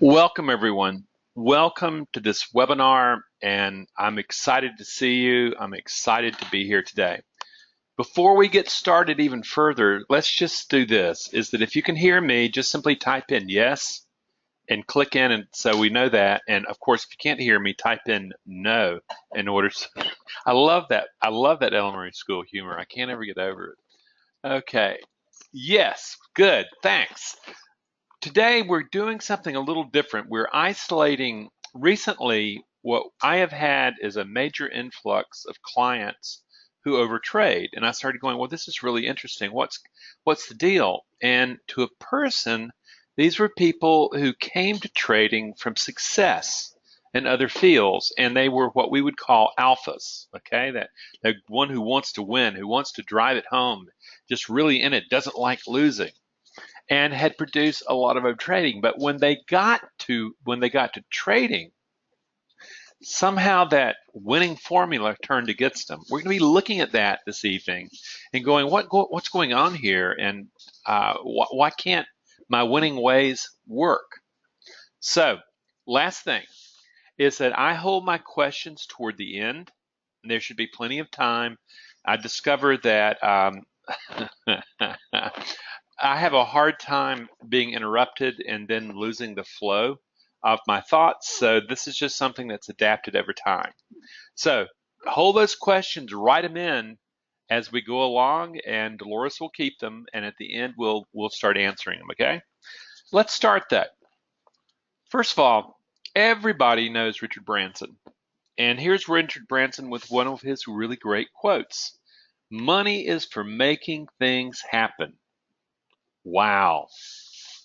Welcome, everyone. Welcome to this webinar, and I'm excited to see you. I'm excited to be here today. Before we get started even further, let's just do this, is that if you can hear me, just simply type in yes and click in, and so we know that. And of course, if you can't hear me, type in no in order to, I love that. I love that elementary school humor. I can't ever get over it. Okay. Yes, good, thanks. Today we're doing something a little different. We're isolating. Recently, what I have had is a major influx of clients who overtrade, and I started going, well, this is really interesting. What's the deal? And to a person, these were people who came to trading from success in other fields, and they were what we would call alphas. Okay, that one who wants to win, who wants to drive it home, just really in it, doesn't like losing, and had produced a lot of trading. But when they got to trading, somehow that winning formula turned against them. We're going to be looking at that this evening and going, what's going on here, and why can't my winning ways work? So, last thing is that I hold my questions toward the end, and there should be plenty of time. I discovered that I have a hard time being interrupted and then losing the flow of my thoughts. So this is just something that's adapted over time. So hold those questions, write them in as we go along, and Dolores will keep them. And at the end, we'll start answering them. Okay. Let's start that. First of all, everybody knows Richard Branson. And here's Richard Branson with one of his really great quotes. Money is for making things happen. Wow.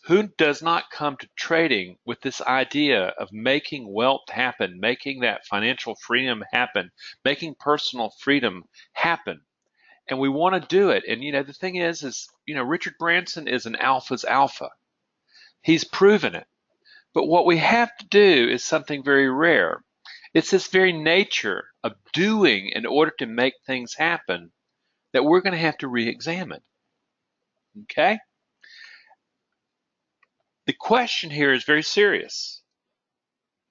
Who does not come to trading with this idea of making wealth happen, making that financial freedom happen, making personal freedom happen? And we want to do it. And the thing is, Richard Branson is an alpha's alpha. He's proven it. But what we have to do is something very rare. It's this very nature of doing in order to make things happen that we're going to have to re-examine. Okay? The question here is very serious.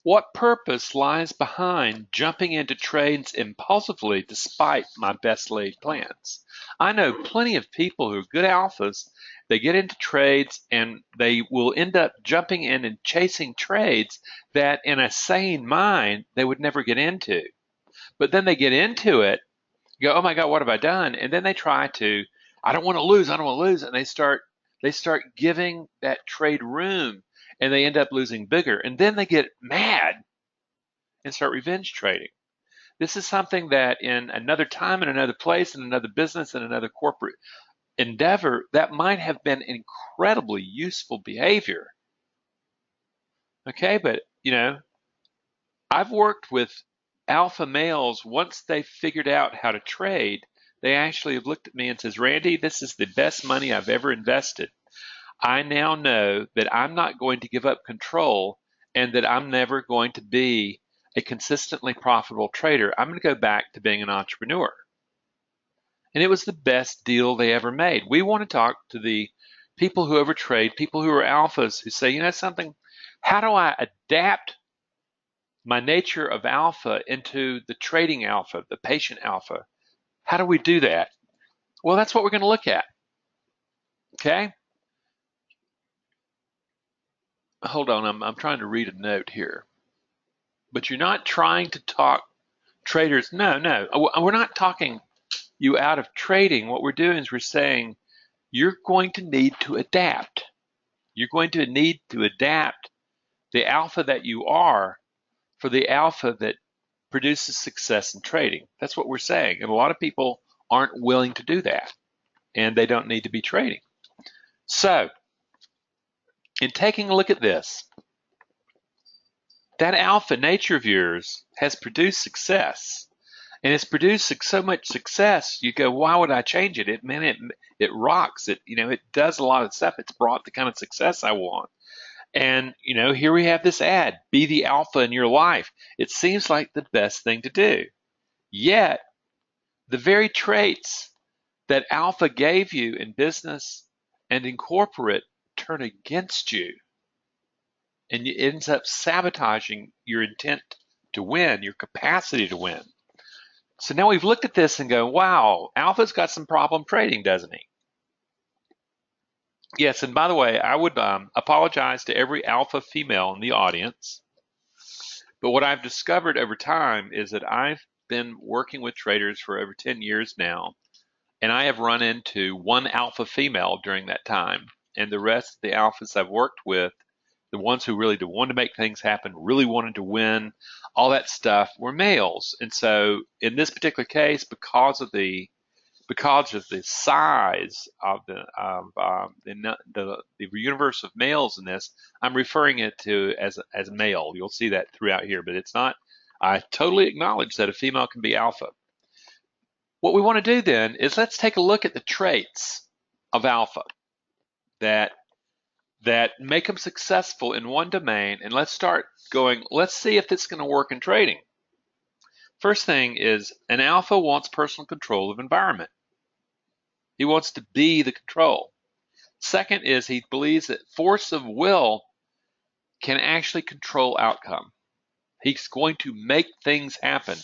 What purpose lies behind jumping into trades impulsively despite my best laid plans? I know plenty of people who are good alphas. They get into trades and they will end up jumping in and chasing trades that in a sane mind they would never get into. But then they get into it, go, oh my God, what have I done? And then they try to, I don't want to lose, I don't want to lose. And they start giving that trade room, and they end up losing bigger. And then they get mad and start revenge trading. This is something that in another time, in another place, in another business, in another corporate endeavor, that might have been incredibly useful behavior. Okay, but I've worked with alpha males. Once they figured out how to trade, they actually have looked at me and says, Randy, this is the best money I've ever invested. I now know that I'm not going to give up control and that I'm never going to be a consistently profitable trader. I'm going to go back to being an entrepreneur. And it was the best deal they ever made. We want to talk to the people who overtrade, people who are alphas who say, something, how do I adapt my nature of alpha into the trading alpha, the patient alpha? How do we do that? Well, that's what we're going to look at. Okay? Hold on, I'm trying to read a note here. But you're not trying to talk traders. No, we're not talking you out of trading. What we're doing is we're saying you're going to need to adapt. You're going to need to adapt the alpha that you are for the alpha that produces success in trading. That's what we're saying. And a lot of people aren't willing to do that, and they don't need to be trading. So, in taking a look at this, that alpha nature of yours has produced success, and it's produced so much success. You go, why would I change it? It rocks. It does a lot of stuff. It's brought the kind of success I want. And here we have this ad: be the alpha in your life. It seems like the best thing to do. Yet, the very traits that alpha gave you in business and in corporate turn against you. and it ends up sabotaging your intent to win, your capacity to win. So now we've looked at this and go, wow, Alpha's got some problem trading, doesn't he? Yes, and by the way, I would apologize to every alpha female in the audience. But what I've discovered over time is that I've been working with traders for over 10 years now, and I have run into one alpha female during that time. And the rest of the alphas I've worked with, the ones who really wanted to make things happen, really wanted to win, all that stuff, were males. And so in this particular case, because of the size of the universe of males in this, I'm referring it to as male. You'll see that throughout here, but it's not. I totally acknowledge that a female can be alpha. What we want to do then is let's take a look at the traits of alpha that make them successful in one domain, and let's start going. Let's see if this is going to work in trading. First thing is an alpha wants personal control of environment. He wants to be the control. Second is he believes that force of will can actually control outcome. He's going to make things happen.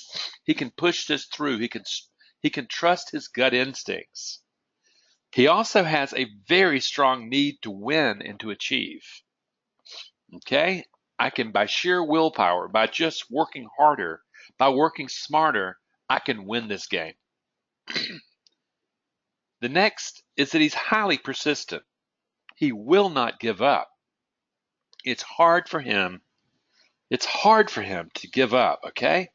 He can push this through. He can trust his gut instincts. He also has a very strong need to win and to achieve. Okay? I can, by sheer willpower, by just working harder, by working smarter, I can win this game. The next is that he's highly persistent. He will not give up. It's hard for him. It's hard for him to give up, okay?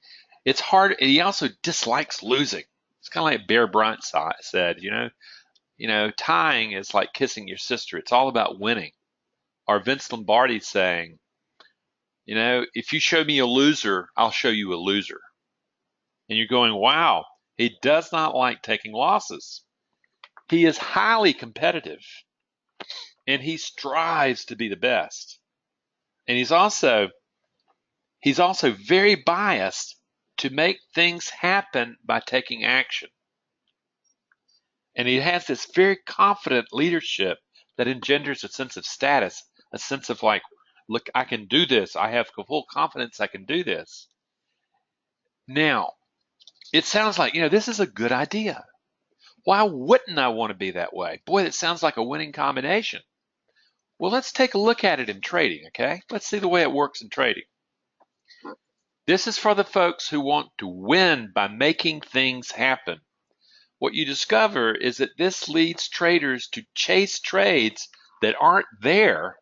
It's hard. And he also dislikes losing. It's kind of like Bear Bryant said, tying is like kissing your sister. It's all about winning. Or Vince Lombardi saying, if you show me a loser, I'll show you a loser. And you're going, wow, he does not like taking losses. He is highly competitive, and he strives to be the best. And he's also very biased to make things happen by taking action. And he has this very confident leadership that engenders a sense of status, a sense of like, look, I can do this. I have full confidence I can do this. Now, it sounds like, this is a good idea. Why wouldn't I want to be that way? Boy, that sounds like a winning combination. Well, let's take a look at it in trading, okay? Let's see the way it works in trading. This is for the folks who want to win by making things happen. What you discover is that this leads traders to chase trades that aren't there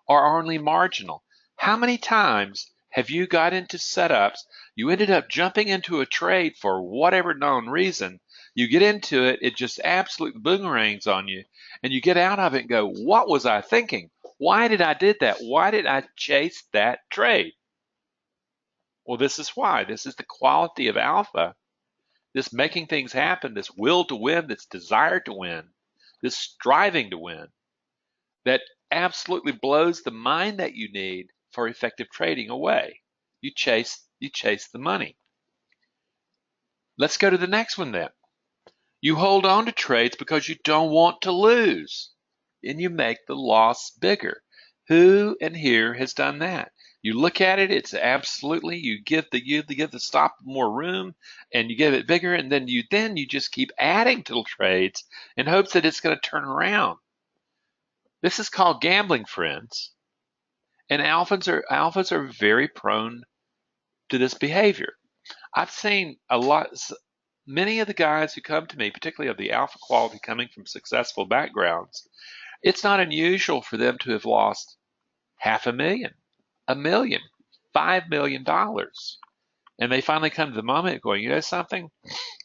or are only marginal. How many times have you got into setups, you ended up jumping into a trade for whatever known reason, you get into it, it just absolutely boomerangs on you, and you get out of it and go, what was I thinking? Why did I did that? Why did I chase that trade? Well, this is why. This is the quality of alpha, this making things happen, this will to win, this desire to win, this striving to win, that absolutely blows the mind that you need for effective trading away. You chase the money. Let's go to the next one then. You hold on to trades because you don't want to lose, and you make the loss bigger. Who in here has done that? You look at it, it's absolutely, you give the stop more room, and you give it bigger, and then you just keep adding to the trades in hopes that it's going to turn around. This is called gambling, friends. And alphas are very prone to this behavior. I've seen many of the guys who come to me, particularly of the alpha quality coming from successful backgrounds, it's not unusual for them to have lost $500,000, $1 million, $5 million. And they finally come to the moment going, you know something?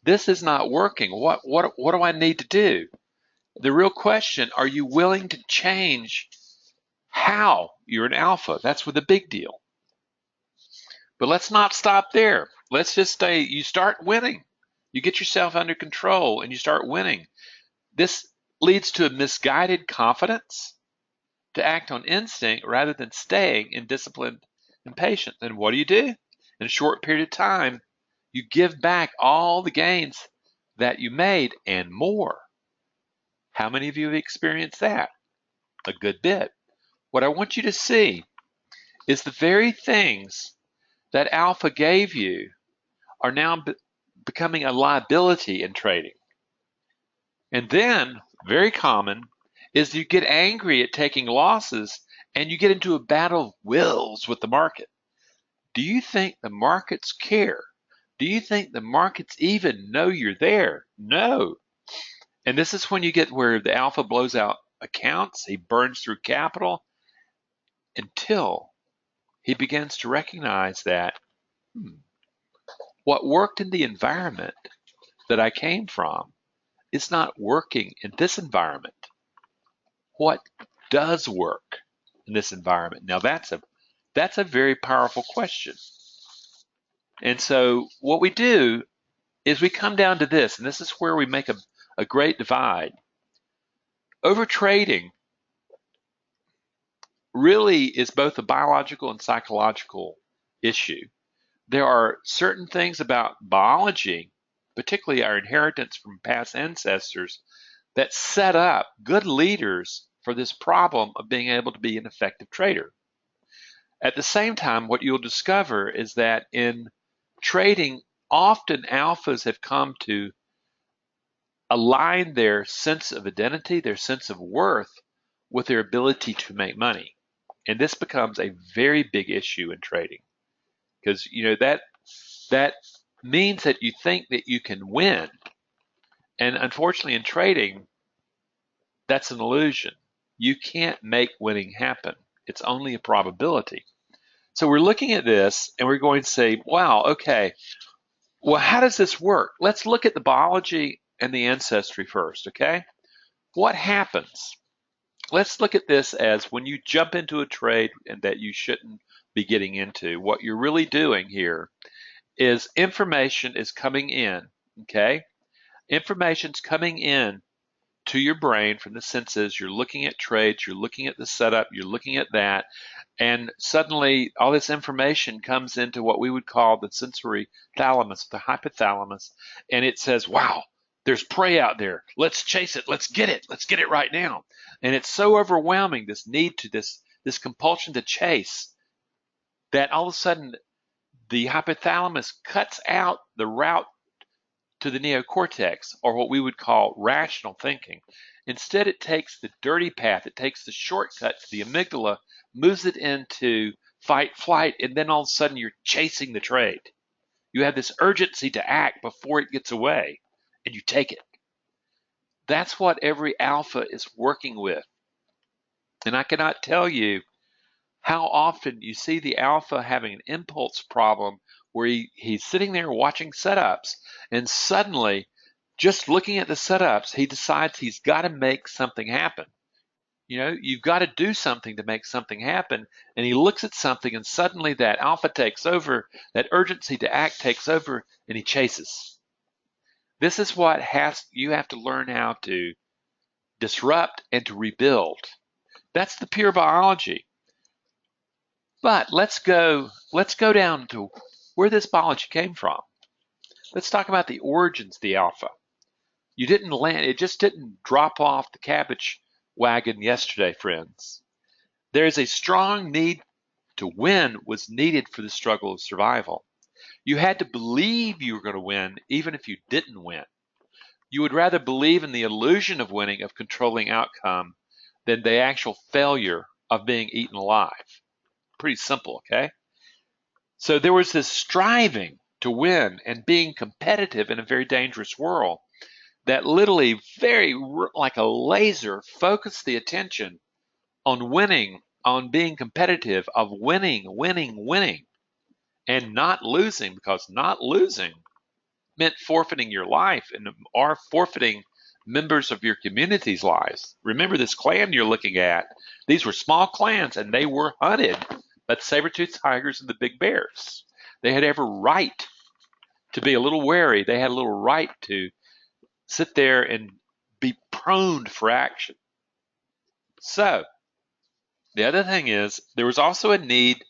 This is not working. What do I need to do? The real question, are you willing to change how you're an alpha? That's the big deal. But let's not stop there. Let's just say you start winning. You get yourself under control and you start winning. This leads to a misguided confidence to act on instinct rather than staying in discipline and patience. And what do? In a short period of time, you give back all the gains that you made and more. How many of you have experienced that? A good bit. What I want you to see is the very things that alpha gave you are now becoming a liability in trading. And then, very common, is you get angry at taking losses and you get into a battle of wills with the market. Do you think the markets care? Do you think the markets even know you're there? No. And this is when you get where the alpha blows out accounts, he burns through capital until he begins to recognize that what worked in the environment that I came from is not working in this environment. What does work in this environment? Now that's a very powerful question. And so what we do is we come down to this, and this is where we make a great divide. Over trading really is both a biological and psychological issue. There are certain things about biology, particularly our inheritance from past ancestors, that set up good leaders for this problem of being able to be an effective trader. At the same time, what you'll discover is that in trading, often alphas have come to align their sense of identity, their sense of worth, with their ability to make money. And this becomes a very big issue in trading because that means that you think that you can win. And unfortunately in trading, that's an illusion. You can't make winning happen. It's only a probability. So we're looking at this and we're going to say, wow, okay, well, how does this work? Let's look at the biology and the ancestry first, okay? What happens? Let's look at this as when you jump into a trade and that you shouldn't be getting into. What you're really doing here is information is coming in, okay? Information's coming in to your brain from the senses. You're looking at trades, you're looking at the setup, you're looking at that, and suddenly all this information comes into what we would call the sensory thalamus, the hypothalamus, and it says, wow, there's prey out there. Let's chase it. Let's get it. Let's get it right now. And it's so overwhelming, this need to, this compulsion to chase, that all of a sudden the hypothalamus cuts out the route to the neocortex, or what we would call rational thinking. Instead, it takes the dirty path, it takes the shortcut to the amygdala, moves it into fight, flight, and then all of a sudden you're chasing the trade. You have this urgency to act before it gets away, and you take it. That's what every alpha is working with. And I cannot tell you how often you see the alpha having an impulse problem where he's sitting there watching setups, and suddenly, just looking at the setups, he decides he's got to make something happen. You know, you've got to do something to make something happen. And he looks at something, and suddenly that alpha takes over, that urgency to act takes over, and he chases. This is what you have to learn how to disrupt and to rebuild. That's the pure biology. But let's go down to where this biology came from. Let's talk about the origins of the alpha. You didn't land, it just didn't drop off the cabbage wagon yesterday, friends. There's a strong need to win was needed for the struggle of survival. You had to believe you were going to win even if you didn't win. You would rather believe in the illusion of winning, of controlling outcome, than the actual failure of being eaten alive. Pretty simple, okay? So there was this striving to win and being competitive in a very dangerous world that literally very like a laser focused the attention on winning, on being competitive, of winning, and not losing, because not losing meant forfeiting your life or forfeiting members of your community's lives. Remember this clan you're looking at, these were small clans and they were hunted by the saber-toothed tigers and the big bears. They had every right to be a little wary. They had a little right to sit there and be prone for action. So the other thing is there was also a need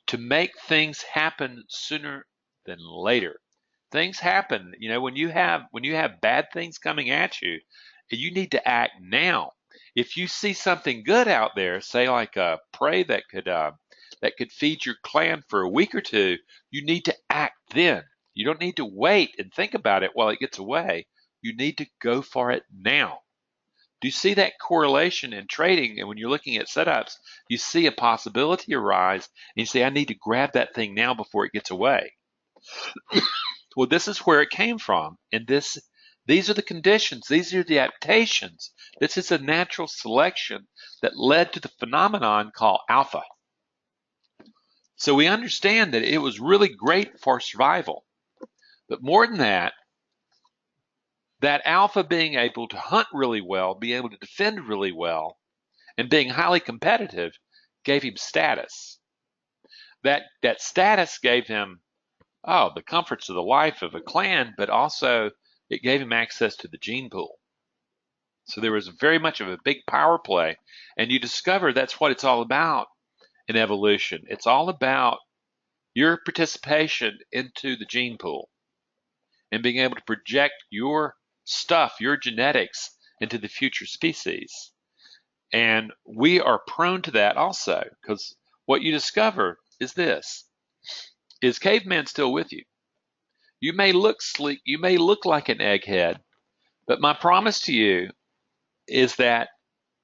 to make things happen sooner than later. Things happen, you know, when you have bad things coming at you, you need to act now. If you see something good out there, say like a prey that could that could feed your clan for a week or two, you need to act then. You don't need to wait and think about it while it gets away. You need to go for it now. Do you see that correlation in trading? And when you're looking at setups, you see a possibility arise and you say, I need to grab that thing now before it gets away. Well, this is where it came from. And these are the conditions. These are the adaptations. This is a natural selection that led to the phenomenon called alpha. So we understand that it was really great for survival. But more than that, that alpha being able to hunt really well, being able to defend really well, and being highly competitive gave him status. That status gave him, the comforts of the life of a clan, but also it gave him access to the gene pool. So there was very much of a big power play, and you discover that's what it's all about in evolution. It's all about your participation into the gene pool and being able to project your stuff, your genetics, into the future species. And we are prone to that also, because what you discover is this: is caveman still with you? You may look sleek, you may look like an egghead, but my promise to you is that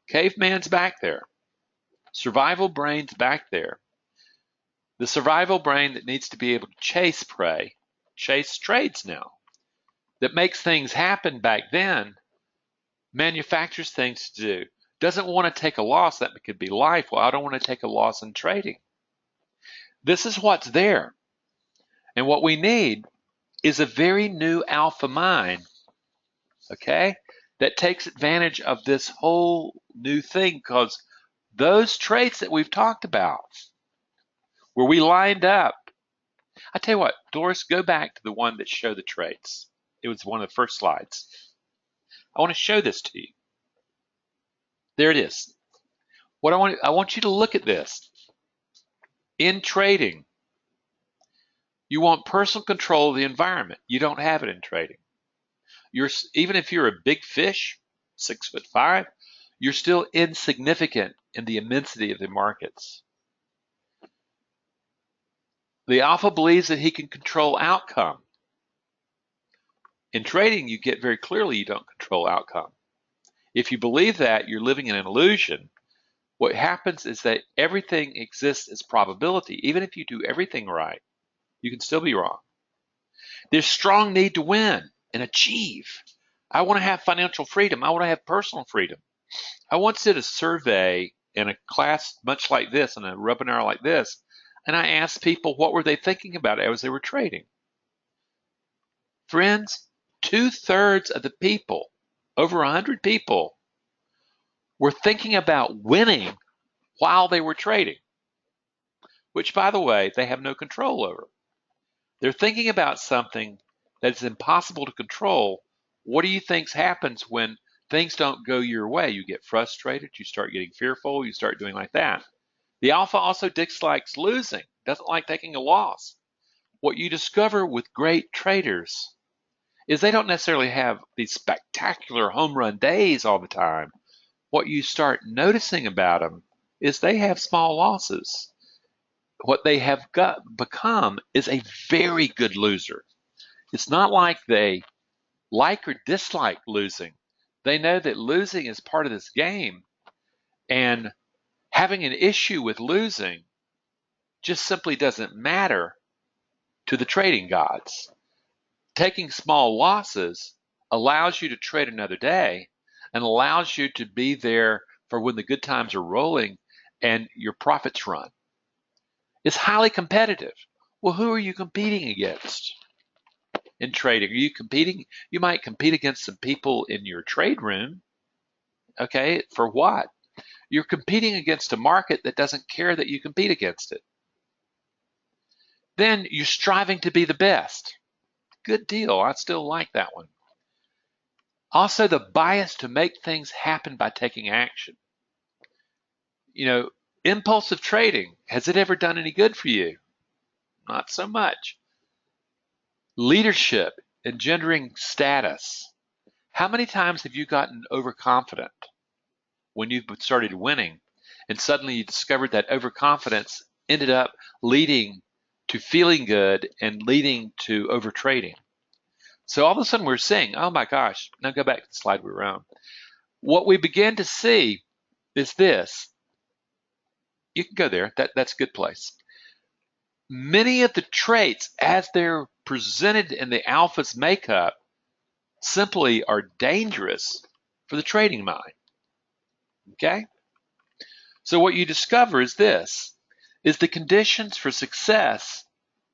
caveman's back there. Survival brain's back there. The survival brain that needs to be able to chase prey, chase trades now, that makes things happen back then, manufactures things to do, doesn't want to take a loss. That could be life. Well, I don't want to take a loss in trading. This is what's there. And what we need is a very new alpha mind, okay, that takes advantage of this whole new thing, because those traits that we've talked about, where we lined up, I tell you what, Doris, go back to the one that showed the traits. It was one of the first slides. I want to show this to you. There it is. What I want you to look at this. In trading, you want personal control of the environment. You don't have it in trading. Even if you're a big fish, 6'5", you're still insignificant in the immensity of the markets. The alpha believes that he can control outcome. In trading, you get very clearly you don't control outcome. If you believe that, you're living in an illusion. What happens is that everything exists as probability. Even if you do everything right, you can still be wrong. There's strong need to win and achieve. I want to have financial freedom. I want to have personal freedom. I once did a survey in a class much like this, in a webinar like this, and I asked people what were they thinking about as they were trading. Friends, 2/3 of the people, over 100 people, were thinking about winning while they were trading, which, by the way, they have no control over. They're thinking about something that's impossible to control. What do you think happens when things don't go your way? You get frustrated, you start getting fearful, you start doing like that. The alpha also dislikes losing, doesn't like taking a loss. What you discover with great traders is they don't necessarily have these spectacular home run days all the time. What you start noticing about them is they have small losses. What they have become is a very good loser. It's not like they like or dislike losing. They know that losing is part of this game, and having an issue with losing just simply doesn't matter to the trading gods. Taking small losses allows you to trade another day and allows you to be there for when the good times are rolling and your profits run. It's highly competitive. Well, who are you competing against in trading? Are you competing? You might compete against some people in your trade room. Okay, for what? You're competing against a market that doesn't care that you compete against it. Then you're striving to be the best. Good deal. I still like that one. Also, the bias to make things happen by taking action. Impulsive trading, has it ever done any good for you? Not so much. Leadership, engendering status. How many times have you gotten overconfident when you've started winning, and suddenly you discovered that overconfidence ended up leading to feeling good and leading to overtrading. So all of a sudden we're seeing, oh my gosh, now go back to the slide we were on. What we begin to see is this. You can go there. That's a good place. Many of the traits, as they're presented in the alpha's makeup, simply are dangerous for the trading mind. Okay? So what you discover is this, is the conditions for success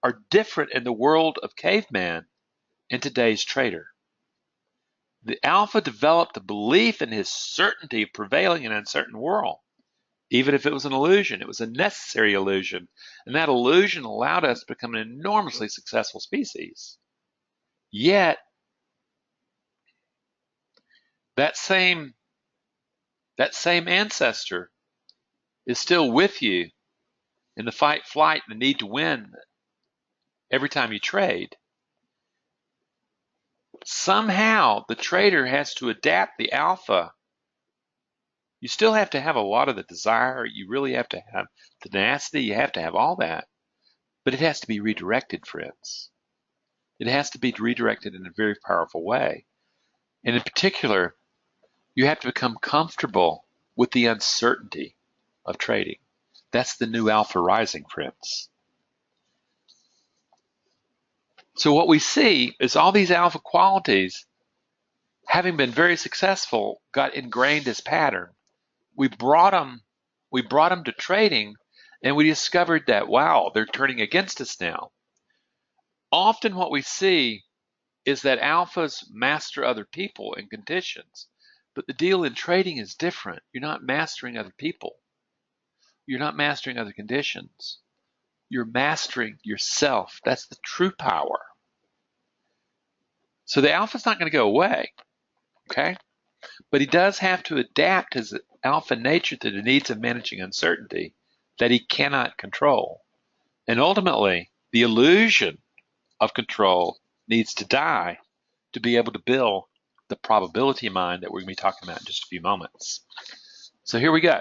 are different in the world of caveman and today's trader. The alpha developed a belief in his certainty of prevailing in an uncertain world. Even if it was an illusion, it was a necessary illusion. And that illusion allowed us to become an enormously successful species. Yet, that same ancestor is still with you in the fight, flight, and the need to win every time you trade. Somehow, the trader has to adapt the alpha. You still have to have a lot of the desire. You really have to have tenacity. You have to have all that. But it has to be redirected, friends. It has to be redirected in a very powerful way. And in particular, you have to become comfortable with the uncertainty of trading. That's the new alpha rising, friends. So what we see is all these alpha qualities, having been very successful, got ingrained as pattern. We brought them to trading, and we discovered that, wow, they're turning against us now. Often what we see is that alphas master other people and conditions, but the deal in trading is different. You're not mastering other people. You're not mastering other conditions. You're mastering yourself. That's the true power. So the alpha's not going to go away, okay? But he does have to adapt his alpha nature to the needs of managing uncertainty that he cannot control. And ultimately, the illusion of control needs to die to be able to build the probability mind that we're going to be talking about in just a few moments. So here we go.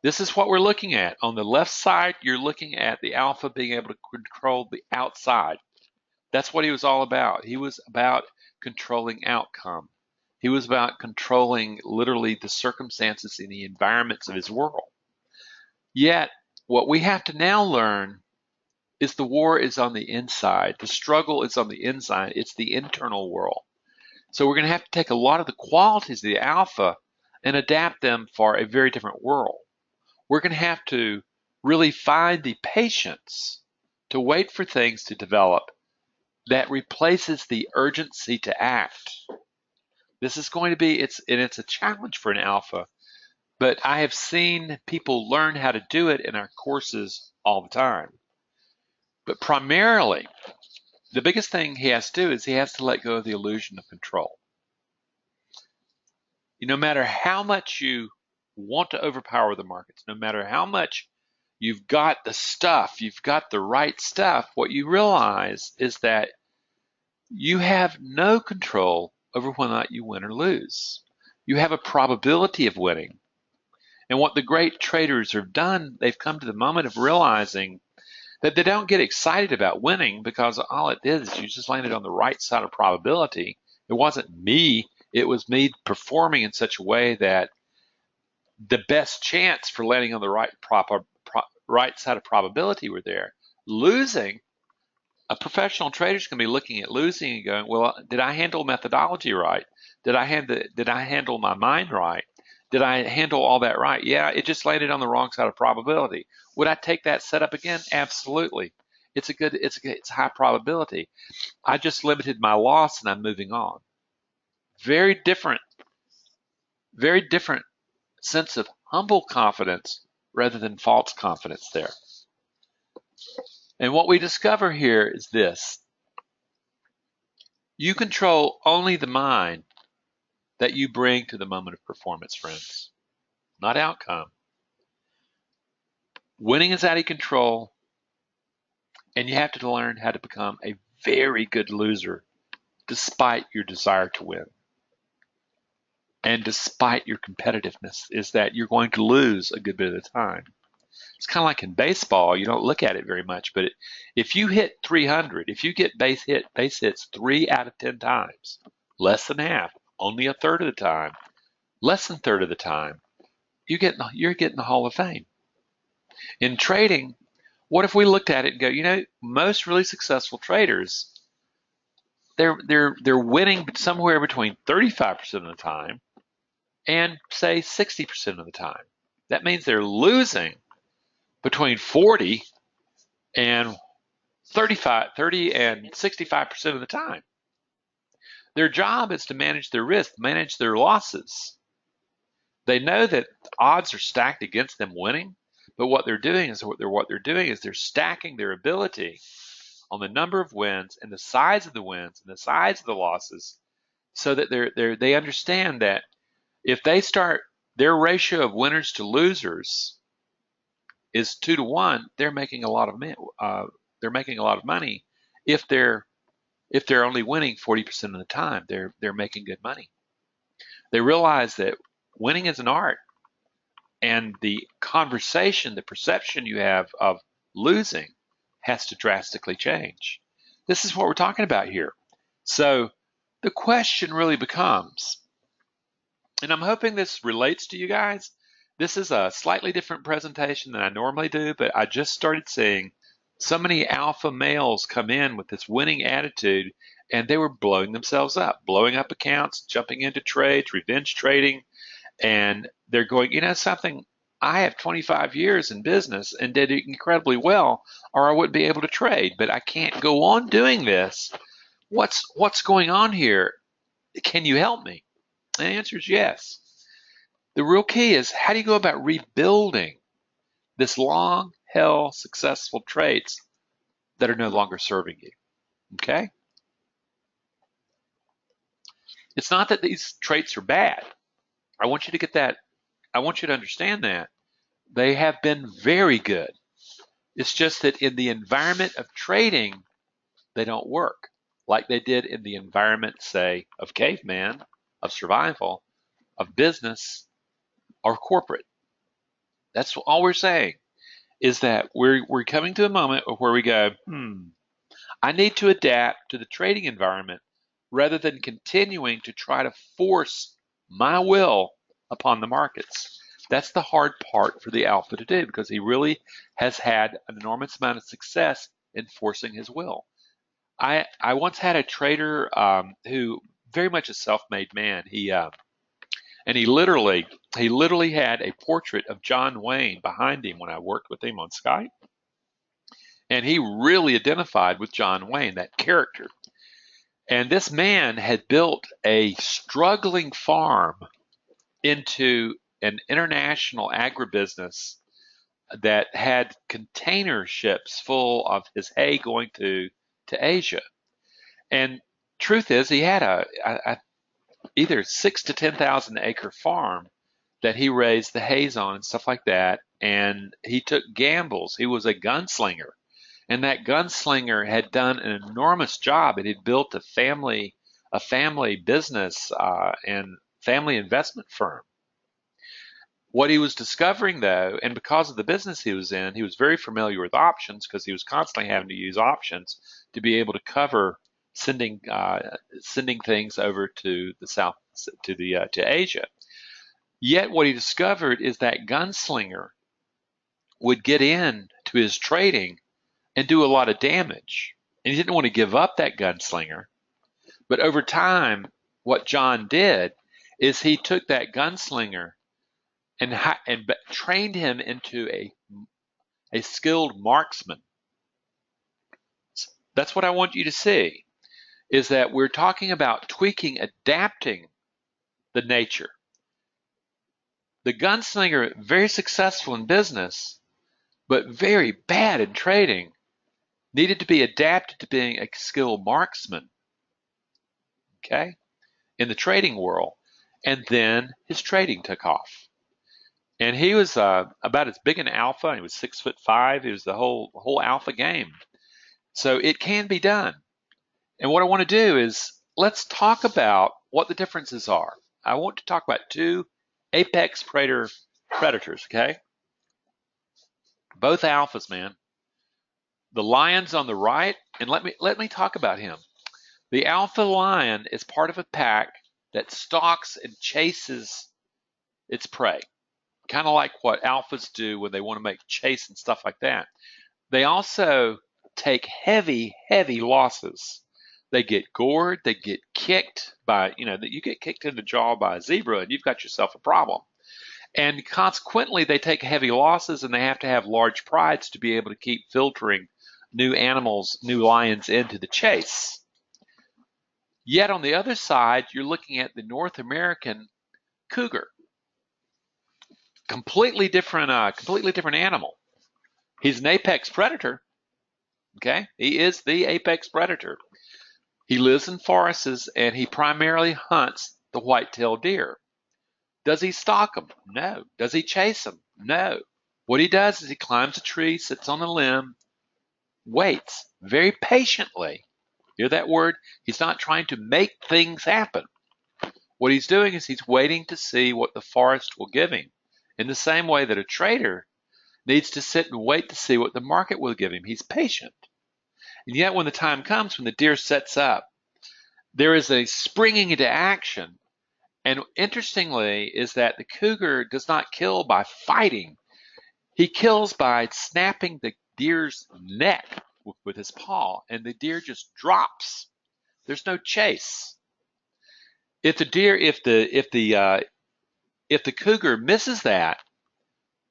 This is what we're looking at. On the left side, you're looking at the alpha being able to control the outside. That's what he was all about. He was about controlling outcome. He was about controlling literally the circumstances and the environments of his world. Yet, what we have to now learn is the war is on the inside. The struggle is on the inside. It's the internal world. So we're going to have to take a lot of the qualities of the alpha and adapt them for a very different world. We're going to have to really find the patience to wait for things to develop that replaces the urgency to act. This is going to be, it's a challenge for an alpha, but I have seen people learn how to do it in our courses all the time. But primarily, the biggest thing he has to do is he has to let go of the illusion of control. No matter how much you want to overpower the markets, no matter how much you've got the stuff, you've got the right stuff, what you realize is that you have no control over whether or not you win or lose. You have a probability of winning. And what the great traders have done, they've come to the moment of realizing that they don't get excited about winning because all it did is you just landed on the right side of probability. It wasn't me. It was me performing in such a way that the best chance for landing on the right side of probability were there. Losing, a professional trader is going to be looking at losing and going, well, did I handle methodology right? Did I handle my mind right? Did I handle all that right? Yeah, it just landed on the wrong side of probability. Would I take that setup again? Absolutely. It's a high probability. I just limited my loss and I'm moving on. Very different sense of humble confidence rather than false confidence there. And what we discover here is this. You control only the mind that you bring to the moment of performance, friends, not outcome. Winning is out of control, and you have to learn how to become a very good loser despite your desire to win. And despite your competitiveness, is that you're going to lose a good bit of the time. It's kind of like in baseball. You don't look at it very much, but if you hit 300, if you get base hits 3 out of 10 times, less than half, only a third of the time, less than a third of the time, you're getting the Hall of Fame. In trading, what if we looked at it and go, most really successful traders, they're winning somewhere between 35% of the time and say 60% of the time. That means they're losing between 40 and 30 and 65% of the time. Their job is to manage their risk, manage their losses. They know that odds are stacked against them winning, but what they're doing is they're stacking their ability on the number of wins and the size of the wins and the size of the losses, so that they understand that if they start their ratio of winners to losers is 2 to 1, they're making a lot of money. If they're only winning 40% of the time, they're making good money. They realize that winning is an art, and the conversation, the perception you have of losing has to drastically change. This is what we're talking about here. So the question really becomes, and I'm hoping this relates to you guys. This is a slightly different presentation than I normally do, but I just started seeing so many alpha males come in with this winning attitude, and they were blowing themselves up, blowing up accounts, jumping into trades, revenge trading, and they're going, something, I have 25 years in business and did incredibly well, or I wouldn't be able to trade, but I can't go on doing this. What's going on here? Can you help me? And the answer is yes. The real key is, how do you go about rebuilding this long-held successful traits that are no longer serving you? Okay? It's not that these traits are bad. I want you to get that. I want you to understand that they have been very good. It's just that in the environment of trading, they don't work like they did in the environment, say, of caveman, of survival, of business, or corporate. That's all we're saying, is that we're coming to a moment where we go, I need to adapt to the trading environment rather than continuing to try to force my will upon the markets. That's the hard part for the alpha to do, because he really has had an enormous amount of success in forcing his will. I once had a trader who very much a self-made man. He literally had a portrait of John Wayne behind him when I worked with him on Skype, and he really identified with John Wayne, that character. And this man had built a struggling farm into an international agribusiness that had container ships full of his hay going to Asia. And truth is, he had a either 6 to 10,000 acre farm that he raised the hays on and stuff like that. And he took gambles. He was a gunslinger. And that gunslinger had done an enormous job. It had built a family business and family investment firm. What he was discovering, though, and because of the business he was in, he was very familiar with options, because he was constantly having to use options to be able to cover sending things over to the south, to Asia. Yet what he discovered is that gunslinger would get in to his trading and do a lot of damage. And he didn't want to give up that gunslinger. But over time, what John did is he took that gunslinger and trained him into a skilled marksman. That's what I want you to see, is that we're talking about tweaking, adapting the nature. The gunslinger, very successful in business, but very bad in trading, needed to be adapted to being a skilled marksman, okay, in the trading world. And then his trading took off. And he was about as big an alpha. He was 6'5". He was the whole alpha game. So it can be done. And what I want to do is, let's talk about what the differences are. I want to talk about two apex predators, okay? both alphas, man. The lion's on the right, and let me talk about him. The alpha lion is part of a pack that stalks and chases its prey, kind of like what alphas do when they want to make chase and stuff like that. They also take heavy, heavy losses. They get gored, they get kicked by, you get kicked in the jaw by a zebra and you've got yourself a problem. And consequently, they take heavy losses and they have to have large prides to be able to keep filtering new animals, new lions into the chase. Yet on the other side, you're looking at the North American cougar. Completely different animal. He's an apex predator. Okay, he is the apex predator. He lives in forests and he primarily hunts the white-tailed deer. Does he stalk them? No. Does he chase them? No. What he does is he climbs a tree, sits on a limb, waits very patiently. Hear that word? He's not trying to make things happen. What he's doing is he's waiting to see what the forest will give him. In the same way that a trader needs to sit and wait to see what the market will give him. He's patient. And yet when the time comes, when the deer sets up, there is a springing into action. And interestingly is that the cougar does not kill by fighting. He kills by snapping the deer's neck with his paw, and the deer just drops. There's no chase. If the cougar misses that,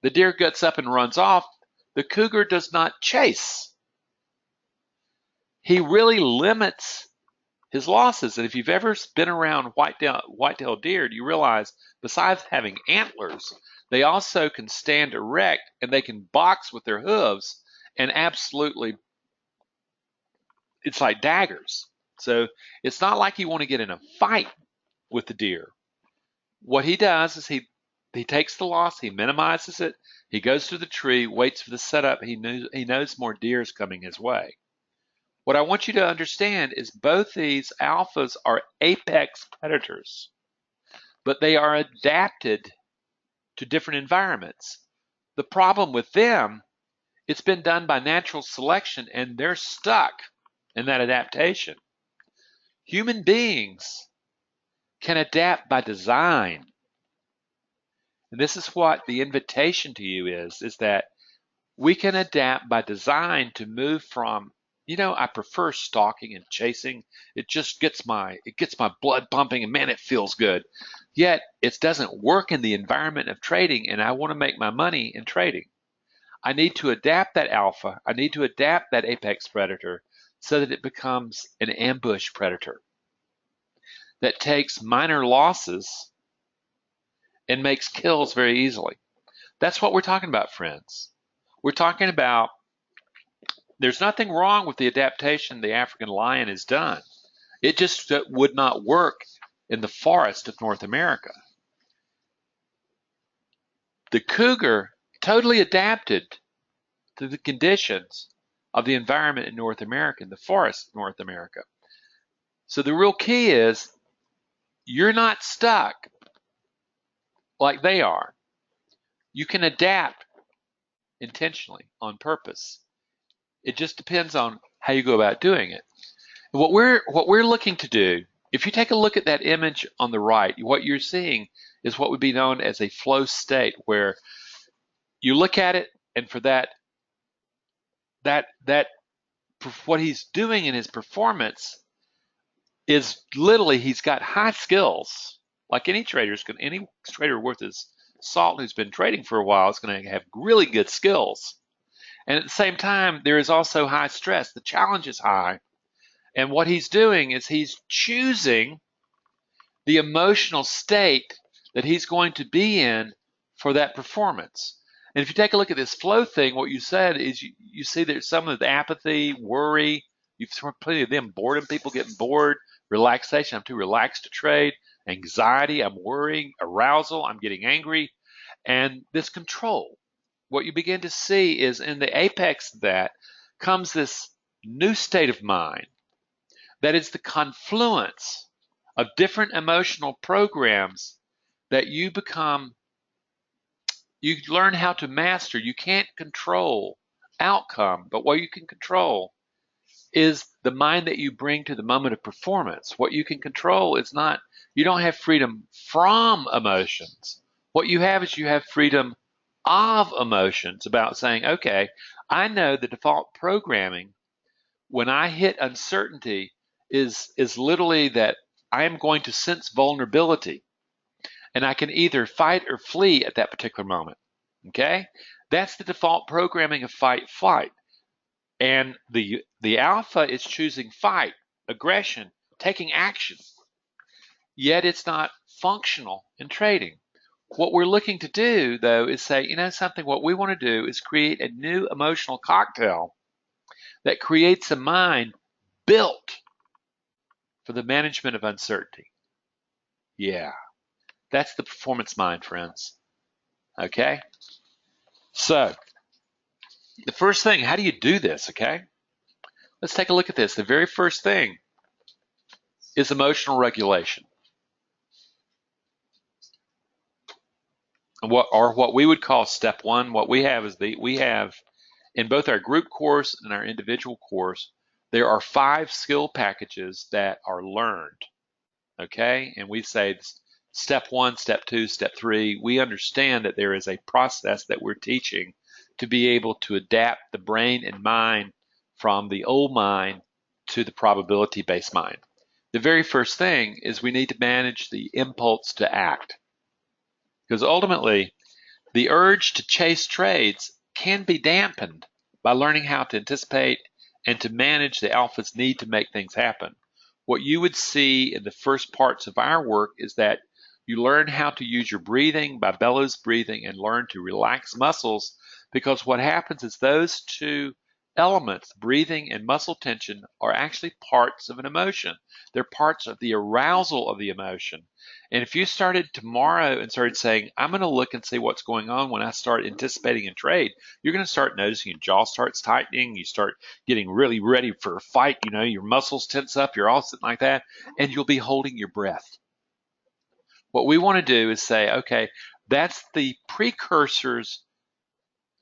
the deer gets up and runs off. The cougar does not chase. He really limits his losses. And if you've ever been around white-tailed deer, you realize besides having antlers, they also can stand erect and they can box with their hooves, and absolutely, it's like daggers. So it's not like you want to get in a fight with the deer. What he does is he takes the loss, he minimizes it, he goes to the tree, waits for the setup. He knows more deer is coming his way. What I want you to understand is both these alphas are apex predators, but they are adapted to different environments. The problem with them, it's been done by natural selection and they're stuck in that adaptation. Human beings can adapt by design. And this is what the invitation to you is that we can adapt by design to move from, I prefer stalking and chasing. It just gets my blood pumping and man, it feels good. Yet it doesn't work in the environment of trading, and I want to make my money in trading. I need to adapt that alpha. I need to adapt that apex predator so that it becomes an ambush predator that takes minor losses and makes kills very easily. That's what we're talking about, friends. We're talking about there's nothing wrong with the adaptation the African lion has done. It just would not work in the forest of North America. The cougar totally adapted to the conditions of the environment in North America, in the forest of North America. So the real key is you're not stuck like they are. You can adapt intentionally, on purpose. It just depends on how you go about doing it. What we're looking to do, if you take a look at that image on the right, what you're seeing is what would be known as a flow state, where you look at it, and for that what he's doing in his performance is literally he's got high skills, like any trader worth his salt who's been trading for a while is going to have really good skills. And at the same time, there is also high stress. The challenge is high. And what he's doing is he's choosing the emotional state that he's going to be in for that performance. And if you take a look at this flow thing, what you said is you see there's some of the apathy, worry, you've seen plenty of them, boredom, people getting bored, relaxation, I'm too relaxed to trade, anxiety, I'm worrying, arousal, I'm getting angry, and this control. What you begin to see is in the apex of that comes this new state of mind that is the confluence of different emotional programs that you become You learn how to master. You can't control outcome, but what you can control is the mind that you bring to the moment of performance. What you can control is not, you don't have freedom from emotions. What you have is you have freedom of emotions, about saying, okay, I know the default programming when I hit uncertainty is literally that I am going to sense vulnerability, and I can either fight or flee at that particular moment. Okay? That's the default programming of fight flight. And the alpha is choosing fight, aggression, taking action. Yet it's not functional in trading. What we're looking to do, though, is say, you know something, what we want to do is create a new emotional cocktail that creates a mind built for the management of uncertainty. Yeah, that's the performance mind, friends. Okay? So, the first thing, how do you do this, okay? Let's take a look at this. The very first thing is emotional regulation. What we would call step one. What we have is we have in both our group course and our individual course, there are 5 skill packages that are learned. Okay, and we say step 1, step 2, step 3. We understand that there is a process that we're teaching to be able to adapt the brain and mind from the old mind to the probability-based mind. The very first thing is we need to manage the impulse to act. Because ultimately, the urge to chase trades can be dampened by learning how to anticipate and to manage the alpha's need to make things happen. What you would see in the first parts of our work is that you learn how to use your breathing by bellows breathing and learn to relax muscles, because what happens is those two elements, breathing and muscle tension, are actually parts of an emotion. They're parts of the arousal of the emotion. And if you started tomorrow and started saying, I'm going to look and see what's going on when I start anticipating a trade, you're going to start noticing your jaw starts tightening. You start getting really ready for a fight. You know, your muscles tense up. You're all sitting like that, and you'll be holding your breath. What we want to do is say, okay, that's the precursors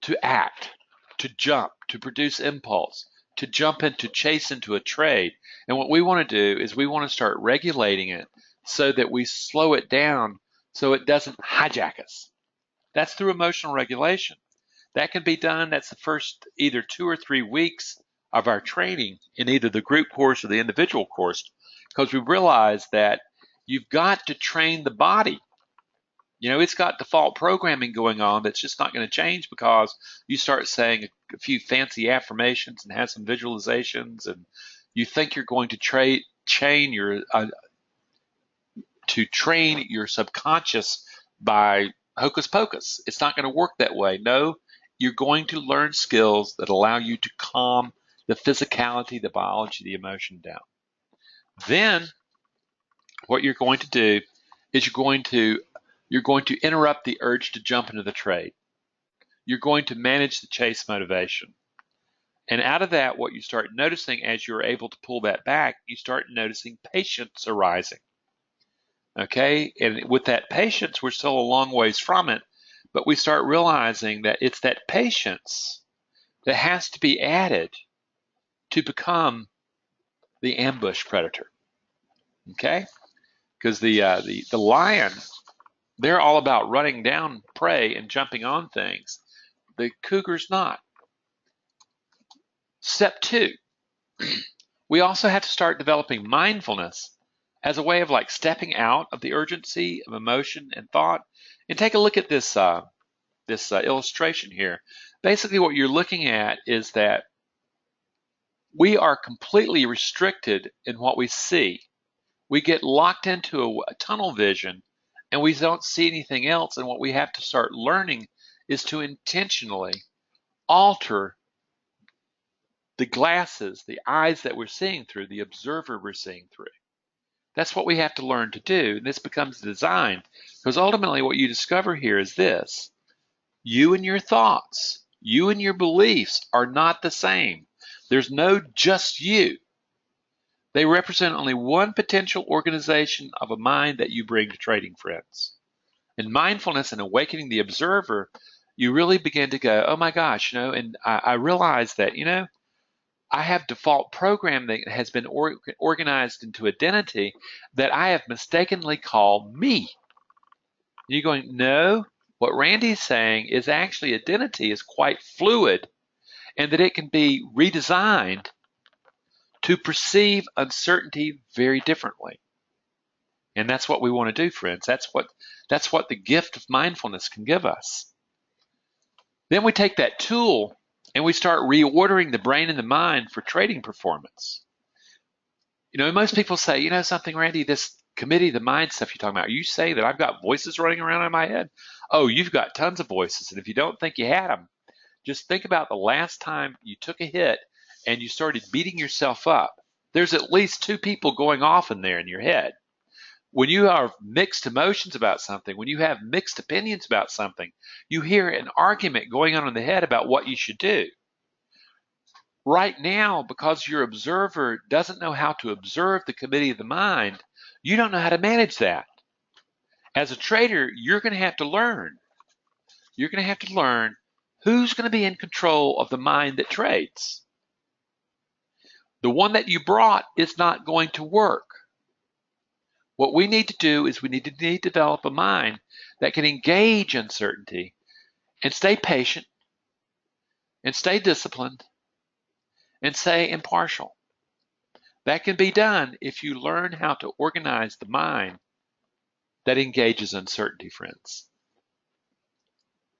to act, to jump, to produce impulse, to jump into chase into a trade. And what we want to do is we want to start regulating it so that we slow it down so it doesn't hijack us. That's through emotional regulation. That can be done, that's the first either 2 or 3 weeks of our training in either the group course or the individual course, because we realize that you've got to train the body. You know, it's got default programming going on that's just not going to change because you start saying a few fancy affirmations and have some visualizations, and you think you're going to train your subconscious by hocus pocus. It's not going to work that way. No, you're going to learn skills that allow you to calm the physicality, the biology, the emotion down. Then what you're going to do is you're going to interrupt the urge to jump into the trade. You're going to manage the chase motivation. And out of that, what you start noticing as you're able to pull that back, you start noticing patience arising. Okay, and with that patience, we're still a long ways from it, but we start realizing that it's that patience that has to be added to become the ambush predator. Okay, because the lion, they're all about running down prey and jumping on things. The cougar's not. Step 2, we also have to start developing mindfulness as a way of like stepping out of the urgency of emotion and thought. And take a look at this illustration here. Basically, what you're looking at is that we are completely restricted in what we see. We get locked into a tunnel vision, and we don't see anything else. And what we have to start learning is to intentionally alter the glasses, the eyes that we're seeing through, the observer we're seeing through. That's what we have to learn to do. And this becomes design, because ultimately what you discover here is this: you and your thoughts, you and your beliefs are not the same. There's no just you. They represent only one potential organization of a mind that you bring to trading, friends. In mindfulness and awakening the observer, you really begin to go, oh my gosh, and I realize that, I have default program that has been organized into identity that I have mistakenly called me. You're going, no, what Randy's saying is actually identity is quite fluid and that it can be redesigned to perceive uncertainty very differently. And that's what we want to do, friends. That's what the gift of mindfulness can give us. Then we take that tool and we start reordering the brain and the mind for trading performance. Most people say, something, Randy, this committee, the mind stuff you're talking about, you say that I've got voices running around in my head? Oh, you've got tons of voices. And if you don't think you had them, just think about the last time you took a hit and you started beating yourself up. There's at least two people going off in there in your head. When you have mixed emotions about something, when you have mixed opinions about something, you hear an argument going on in the head about what you should do. Right now, because your observer doesn't know how to observe the committee of the mind, you don't know how to manage that. As a trader, you're going to have to learn. You're going to have to learn who's going to be in control of the mind that trades. The one that you brought is not going to work. What we need to do is we need to develop a mind that can engage uncertainty and stay patient and stay disciplined and stay impartial. That can be done if you learn how to organize the mind that engages uncertainty, friends.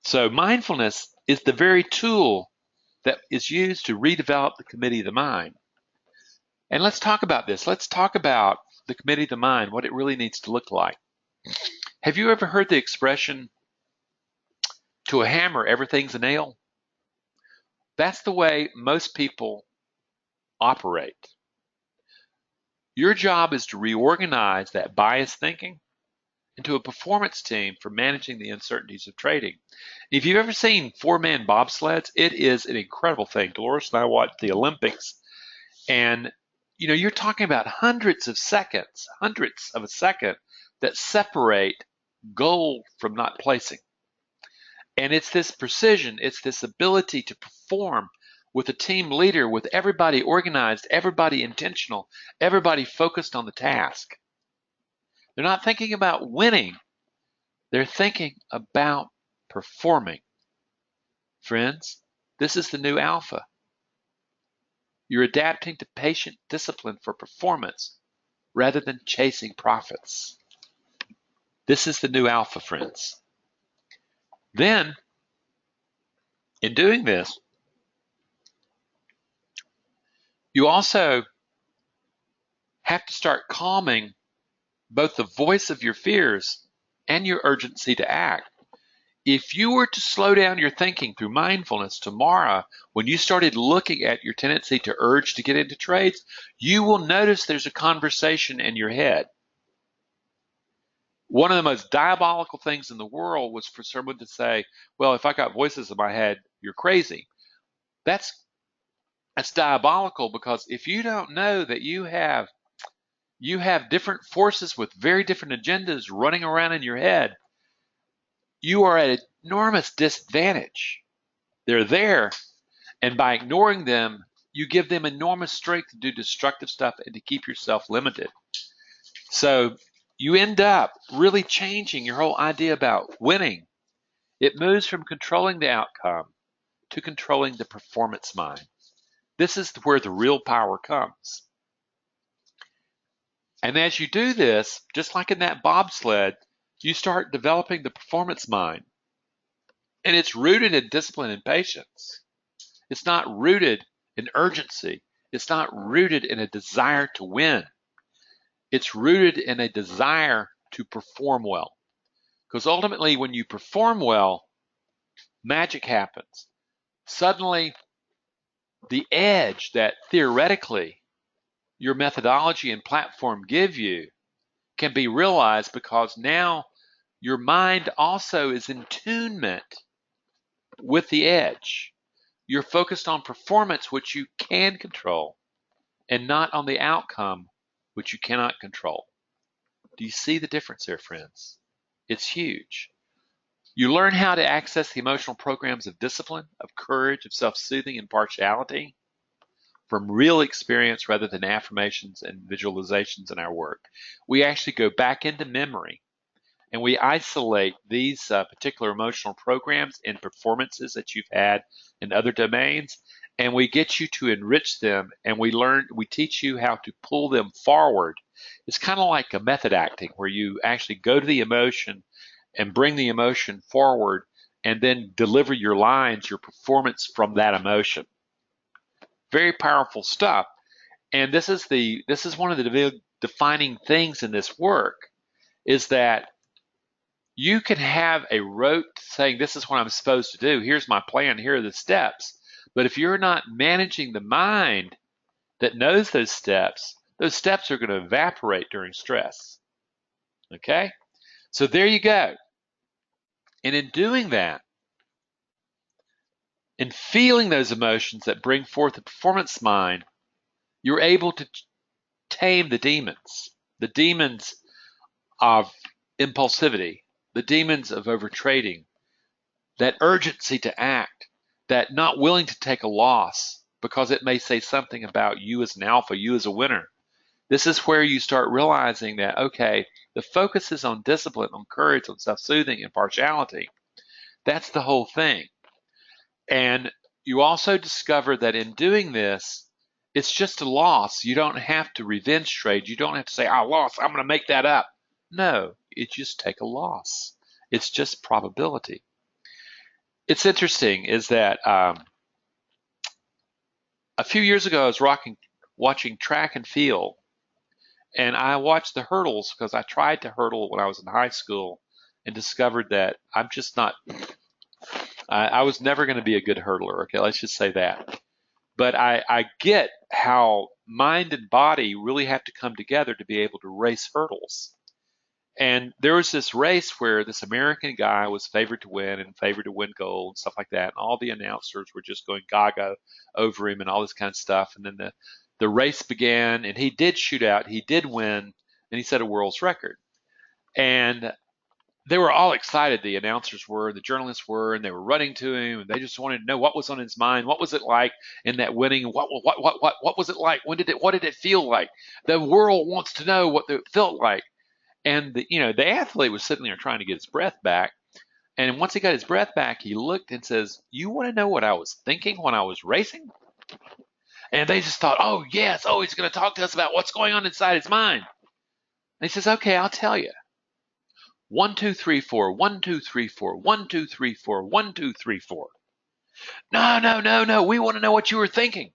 So mindfulness is the very tool that is used to redevelop the committee of the mind. And let's talk about this. Let's talk about the committee of the mind, what it really needs to look like. Have you ever heard the expression, to a hammer, everything's a nail? That's the way most people operate. Your job is to reorganize that biased thinking into a performance team for managing the uncertainties of trading. If you've ever seen four-man bobsleds, it is an incredible thing. Dolores and I watched the Olympics, and you're talking about hundreds of a second that separate goal from not placing. And it's this precision, it's this ability to perform with a team leader, with everybody organized, everybody intentional, everybody focused on the task. They're not thinking about winning. They're thinking about performing. Friends, this is the new alpha. You're adapting to patient discipline for performance rather than chasing profits. This is the new alpha, friends. Then, in doing this, you also have to start calming both the voice of your fears and your urgency to act. If you were to slow down your thinking through mindfulness tomorrow, when you started looking at your tendency to urge to get into trades, you will notice there's a conversation in your head. One of the most diabolical things in the world was for someone to say, well, if I got voices in my head, you're crazy. That's diabolical, because if you don't know that you have different forces with very different agendas running around in your head, you are at an enormous disadvantage. They're there, and by ignoring them, you give them enormous strength to do destructive stuff and to keep yourself limited. So you end up really changing your whole idea about winning. It moves from controlling the outcome to controlling the performance mind. This is where the real power comes. And as you do this, just like in that bobsled, you start developing the performance mind. And it's rooted in discipline and patience. It's not rooted in urgency. It's not rooted in a desire to win. It's rooted in a desire to perform well. Because ultimately, when you perform well, magic happens. Suddenly, the edge that theoretically your methodology and platform give you can be realized, because now your mind also is in tunement with the edge. You're focused on performance, which you can control, and not on the outcome, which you cannot control. Do you see the difference there, friends? It's huge. You learn how to access the emotional programs of discipline, of courage, of self-soothing, and partiality from real experience rather than affirmations and visualizations in our work. We actually go back into memory and we isolate these particular emotional programs and performances that you've had in other domains, and we get you to enrich them, and we teach you how to pull them forward. It's kind of like a method acting where you actually go to the emotion and bring the emotion forward and then deliver your lines, your performance from that emotion. Very powerful stuff. And this is one of the big defining things in this work is that you can have a rote saying, this is what I'm supposed to do. Here's my plan. Here are the steps. But if you're not managing the mind that knows those steps are going to evaporate during stress. Okay? So there you go. And in doing that, in feeling those emotions that bring forth the performance mind, you're able to tame the demons of impulsivity, the demons of overtrading, that urgency to act, that not willing to take a loss because it may say something about you as an alpha, you as a winner. This is where you start realizing that, okay, the focus is on discipline, on courage, on self-soothing, and partiality. That's the whole thing. And you also discover that in doing this, it's just a loss. You don't have to revenge trade. You don't have to say, I lost, I'm going to make that up. No, you just take a loss. It's just probability. It's interesting is that a few years ago, I was watching track and field, and I watched the hurdles because I tried to hurdle when I was in high school and discovered that I'm just not, I was never going to be a good hurdler. Okay, let's just say that. But I get how mind and body really have to come together to be able to race hurdles. And there was this race where this American guy was favored to win and favored to win gold and stuff like that. And all the announcers were just going gaga over him and all this kind of stuff. And then the race began, and he did shoot out. He did win, and he set a world's record. And they were all excited. The announcers were, the journalists were, and they were running to him, and they just wanted to know what was on his mind. What was it like in that winning? What was it like? What did it feel like? The world wants to know what it felt like. And the athlete was sitting there trying to get his breath back. And once he got his breath back, he looked and says, "You want to know what I was thinking when I was racing?" And they just thought, "Oh yes, oh he's going to talk to us about what's going on inside his mind." And he says, "Okay, I'll tell you. 1, 2, 3, 4, 1, 2, 3, 4, 1, 2, 3, 4, 1, 2, 3, 4. No. We want to know what you were thinking."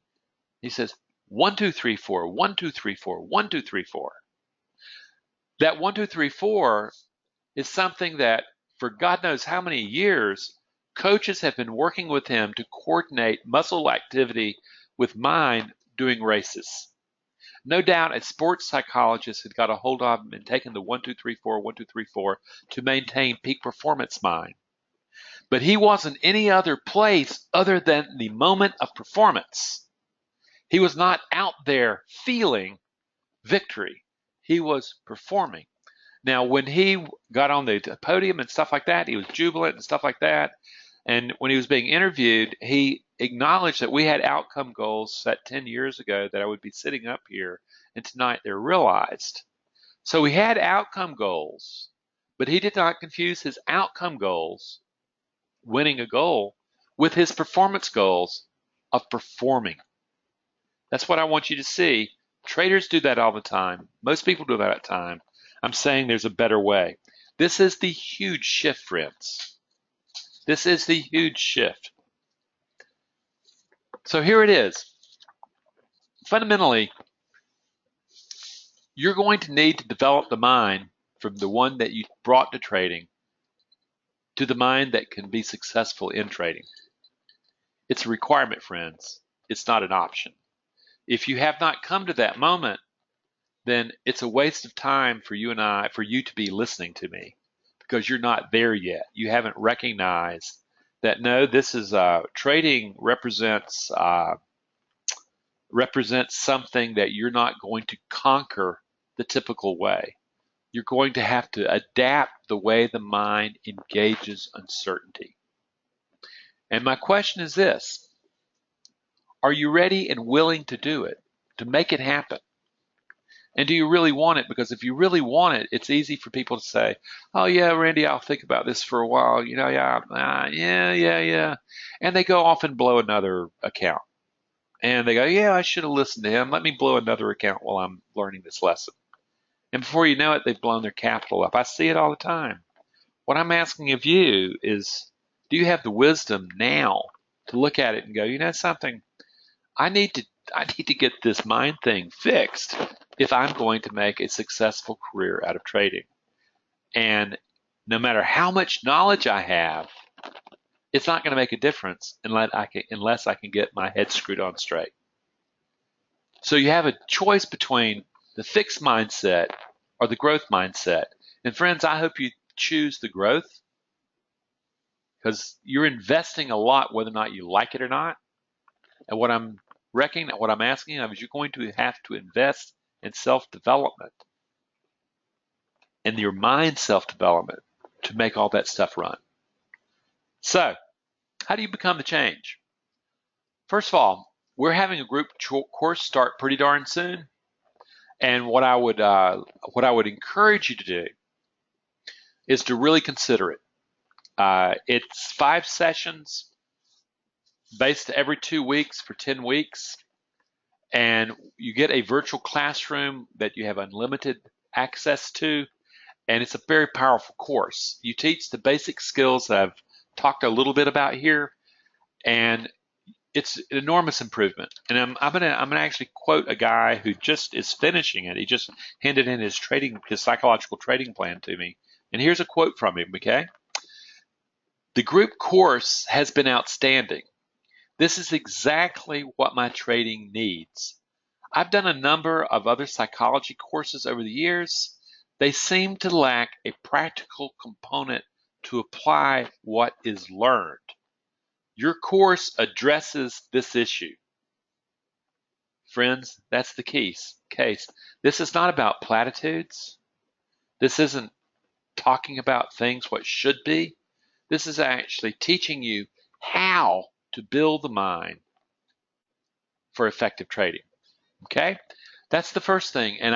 He says, 1, 2, 3, 4, 1, 2, 3, 4, 1, 2, 3, 4. That 1, 2, 3, 4 is something that for God knows how many years, coaches have been working with him to coordinate muscle activity with mind doing races. No doubt a sports psychologist had got a hold of him and taken the 1, 2, 3, 4, 1, 2, 3, 4 to maintain peak performance mind. But he wasn't any other place other than the moment of performance. He was not out there feeling victory. He was performing. Now, when he got on the podium and stuff like that, he was jubilant and stuff like that. And when he was being interviewed, he acknowledged that we had outcome goals set 10 years ago that I would be sitting up here, and tonight they're realized. So he had outcome goals, but he did not confuse his outcome goals, winning a goal, with his performance goals of performing. That's what I want you to see. Traders do that all the time. Most people do that at time. I'm saying there's a better way. This is the huge shift, friends. This is the huge shift. So here it is. Fundamentally, you're going to need to develop the mind from the one that you brought to trading to the mind that can be successful in trading. It's a requirement, friends. It's not an option. If you have not come to that moment, then it's a waste of time for you to be listening to me, because you're not there yet. You haven't recognized that, no, this is trading represents something that you're not going to conquer the typical way. you're going to have to adapt the way the mind engages uncertainty. And my question is this: are you ready and willing to do it, to make it happen? And do you really want it? Because if you really want it, it's easy for people to say, "Oh yeah, Randy, I'll think about this for a while. Yeah." And they go off and blow another account. And they go, "Yeah, I should have listened to him. Let me blow another account while I'm learning this lesson." And before you know it, they've blown their capital up. I see it all the time. What I'm asking of you is, do you have the wisdom now to look at it and go, you know something? I need to get this mind thing fixed if I'm going to make a successful career out of trading. And no matter how much knowledge I have, it's not going to make a difference unless I can get my head screwed on straight. So you have a choice between the fixed mindset or the growth mindset. And friends, I hope you choose the growth, because you're investing a lot whether or not you like it or not. And what I'm asking of is, you're going to have to invest in self-development and your mind self-development to make all that stuff run. So, how do you become the change? First of all, we're having a group course start pretty darn soon. And what I would encourage you to do is to really consider it. It's 5 sessions based every 2 weeks for 10 weeks. And you get a virtual classroom that you have unlimited access to. And it's a very powerful course. You teach the basic skills that I've talked a little bit about here. And it's an enormous improvement. And I'm gonna actually quote a guy who just is finishing it. He just handed in his psychological trading plan to me. And here's a quote from him, okay? "The group course has been outstanding. This is exactly what my trading needs. I've done a number of other psychology courses over the years. They seem to lack a practical component to apply what is learned. Your course addresses this issue." Friends, that's the case. This is not about platitudes. This isn't talking about things what should be. This is actually teaching you how to build the mind for effective trading. Okay, that's the first thing. And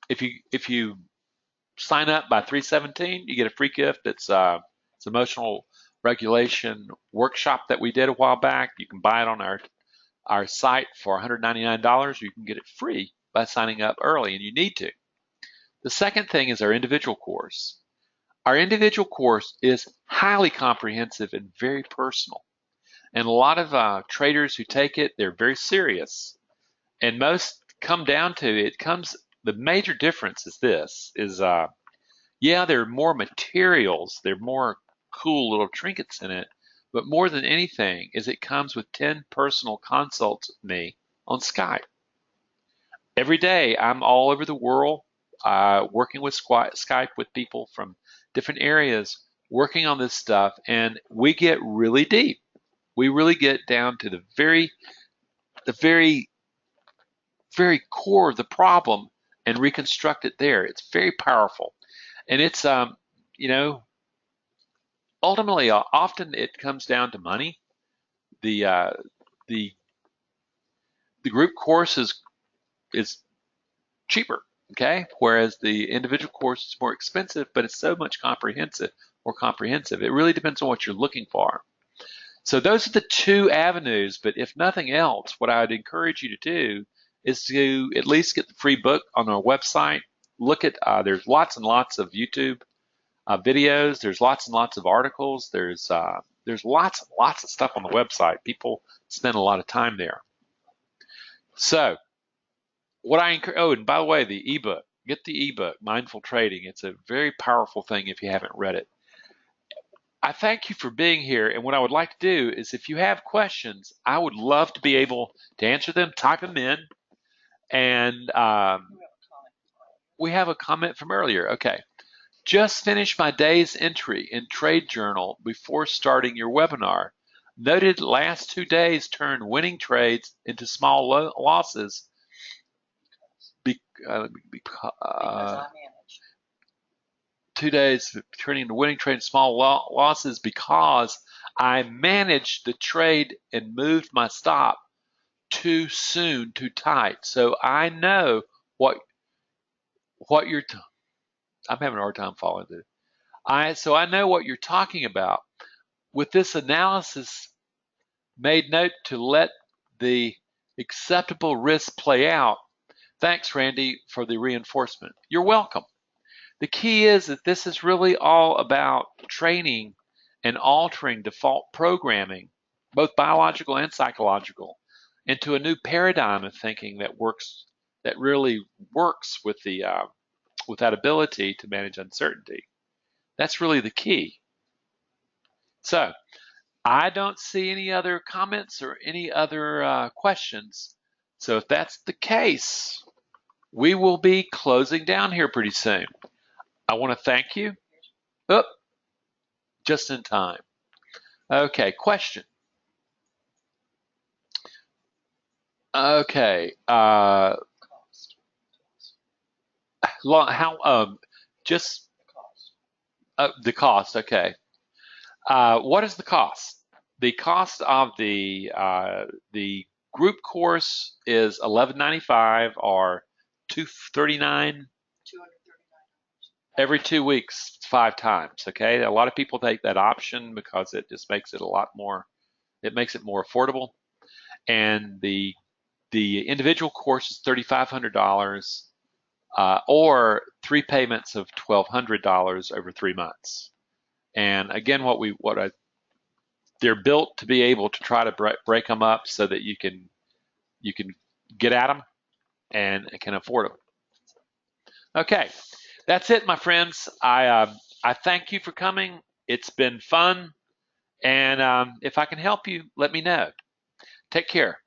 if you sign up by 317, you get a free gift. It's emotional regulation workshop that we did a while back. You can buy it on our site for $199, or you can get it free by signing up early, and you need to. The second thing is our individual course. Our individual course is highly comprehensive and very personal. And a lot of traders who take it, they're very serious. And most come down to the major difference is this, yeah, there are more materials, there are more cool little trinkets in it, but more than anything is it comes with 10 personal consults with me on Skype. Every day I'm all over the world working with Skype with people from different areas, working on this stuff, and we get really deep. We really get down to the very core of the problem and reconstruct it there. It's very powerful. And it's, ultimately, often it comes down to money. The group course is cheaper, okay? Whereas the individual course is more expensive, but it's so much more comprehensive. It really depends on what you're looking for. So those are the 2 avenues, but if nothing else, what I would encourage you to do is to at least get the free book on our website. Look at, there's lots and lots of YouTube videos. There's lots and lots of articles. There's lots and lots of stuff on the website. People spend a lot of time there. So what I encourage, oh, and by the way, the ebook, get the ebook, Mindful Trading. It's a very powerful thing if you haven't read it. I thank you for being here, and what I would like to do is, if you have questions, I would love to be able to answer them. Type them in, and we have a comment from earlier. Okay. "Just finished my day's entry in Trade Journal before starting your webinar. Noted last 2 days turned winning trades into small losses Because I manage. 2 days turning the winning trade small losses because I managed the trade and moved my stop too soon, too tight. So I know what you're. I'm having a hard time following this. So I know what you're talking about. With this analysis, made note to let the acceptable risk play out. Thanks, Randy, for the reinforcement. You're welcome. The key is that this is really all about training and altering default programming, both biological and psychological, into a new paradigm of thinking that really works with that ability to manage uncertainty. That's really the key. So I don't see any other comments or any other questions. So if that's the case, we will be closing down here pretty soon. I want to thank you. Oh, just in time. Okay, question. Okay, just the cost. Okay, what is the cost? The cost of the group course is $11.95 or $239 every 2 weeks, 5 times. Okay, a lot of people take that option because it just makes it a lot more. It makes it more affordable, and the individual course is $3,500 or 3 payments of $1,200 over 3 months. And again, they're built to be able to try to break them up so that you can get at them and can afford them. Okay, that's it, my friends. I thank you for coming. It's been fun, and if I can help you, let me know. Take care.